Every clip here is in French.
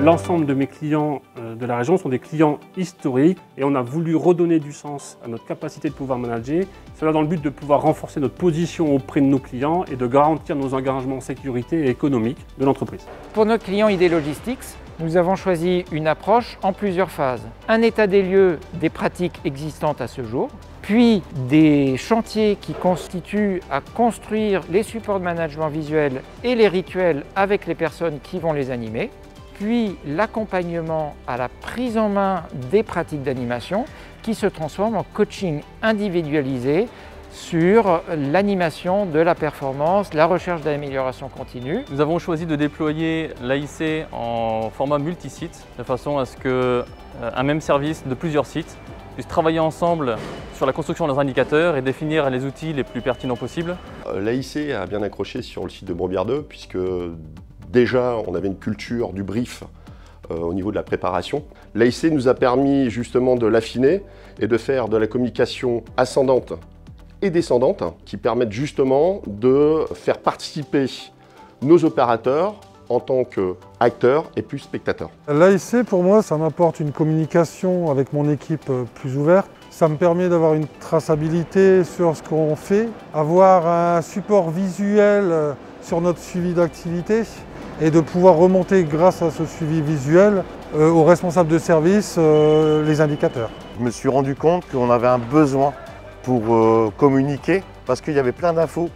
L'ensemble de mes clients de la région sont des clients historiques et on a voulu redonner du sens à notre capacité de pouvoir manager. Cela dans le but de pouvoir renforcer notre position auprès de nos clients et de garantir nos engagements sécurité et économiques de l'entreprise. Pour notre client ID Logistics, nous avons choisi une approche en plusieurs phases. Un état des lieux des pratiques existantes à ce jour, puis des chantiers qui constituent à construire les supports de management visuel et les rituels avec les personnes qui vont les animer, puis l'accompagnement à la prise en main des pratiques d'animation qui se transforment en coaching individualisé sur l'animation de la performance, la recherche d'amélioration continue. Nous avons choisi de déployer l'AIC en format multisite, de façon à ce qu'un même service de plusieurs sites puisse travailler ensemble sur la construction de leurs indicateurs et définir les outils les plus pertinents possibles. L'AIC a bien accroché sur le site de Broubières 2 puisque déjà on avait une culture du brief au niveau de la préparation. L'AIC nous a permis justement de l'affiner et de faire de la communication ascendante et descendante qui permettent justement de faire participer nos opérateurs en tant qu'acteurs et plus spectateurs. L'AIC pour moi ça m'apporte une communication avec mon équipe plus ouverte. Ça me permet d'avoir une traçabilité sur ce qu'on fait, avoir un support visuel sur notre suivi d'activité et de pouvoir remonter grâce à ce suivi visuel aux responsables de service les indicateurs. Je me suis rendu compte qu'on avait un besoin pour communiquer parce qu'il y avait plein d'infos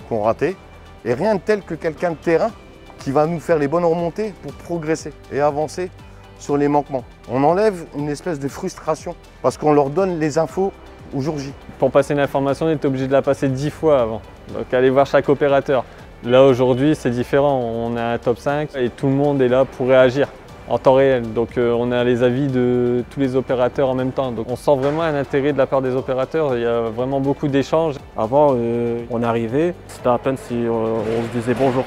qu'on ratait et rien de tel que quelqu'un de terrain qui va nous faire les bonnes remontées pour progresser et avancer sur les manquements. On enlève une espèce de frustration parce qu'on leur donne les infos au jour J. Pour passer une information, on était obligé de la passer 10 fois avant, donc aller voir chaque opérateur. Là aujourd'hui c'est différent, on a un top 5 et tout le monde est là pour réagir en temps réel. Donc on a les avis de tous les opérateurs en même temps. Donc on sent vraiment un intérêt de la part des opérateurs, il y a vraiment beaucoup d'échanges. Avant on arrivait, c'était à peine si on se disait bonjour.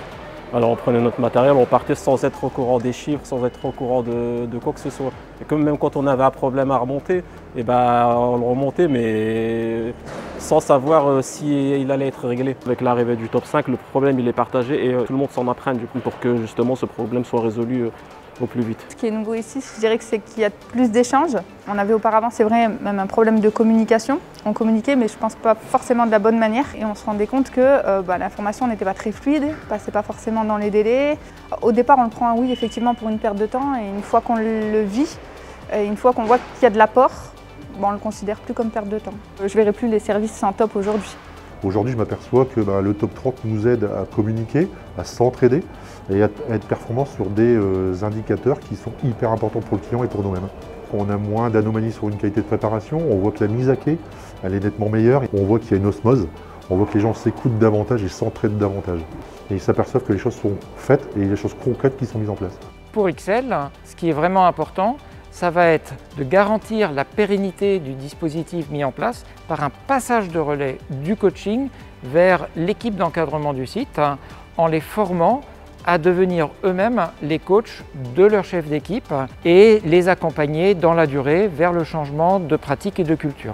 Alors on prenait notre matériel, on partait sans être au courant des chiffres, sans être au courant de quoi que ce soit. Et comme même quand on avait un problème à remonter, et on le remontait mais sans savoir si il allait être réglé. Avec l'arrivée du top 5, le problème il est partagé et tout le monde s'en apprenne du coup pour que justement ce problème soit résolu au plus vite. Ce qui est nouveau ici, je dirais que c'est qu'il y a plus d'échanges. On avait auparavant, c'est vrai, même un problème de communication. On communiquait, mais je pense pas forcément de la bonne manière. Et on se rendait compte que l'information n'était pas très fluide, passait pas forcément dans les délais. Au départ, on le prend, oui, effectivement, pour une perte de temps. Et une fois qu'on le vit, et une fois qu'on voit qu'il y a de l'apport, on le considère plus comme perte de temps. Je verrai plus les services sans top aujourd'hui. Aujourd'hui, je m'aperçois que le top 30 nous aide à communiquer, à s'entraider et à être performants sur des indicateurs qui sont hyper importants pour le client et pour nous-mêmes. On a moins d'anomalies sur une qualité de préparation, on voit que la mise à quai, elle est nettement meilleure, on voit qu'il y a une osmose, on voit que les gens s'écoutent davantage et s'entraident davantage. Et ils s'aperçoivent que les choses sont faites et il y a des choses concrètes qui sont mises en place. Pour XL, ce qui est vraiment important, ça va être de garantir la pérennité du dispositif mis en place par un passage de relais du coaching vers l'équipe d'encadrement du site en les formant à devenir eux-mêmes les coachs de leur chef d'équipe et les accompagner dans la durée vers le changement de pratique et de culture.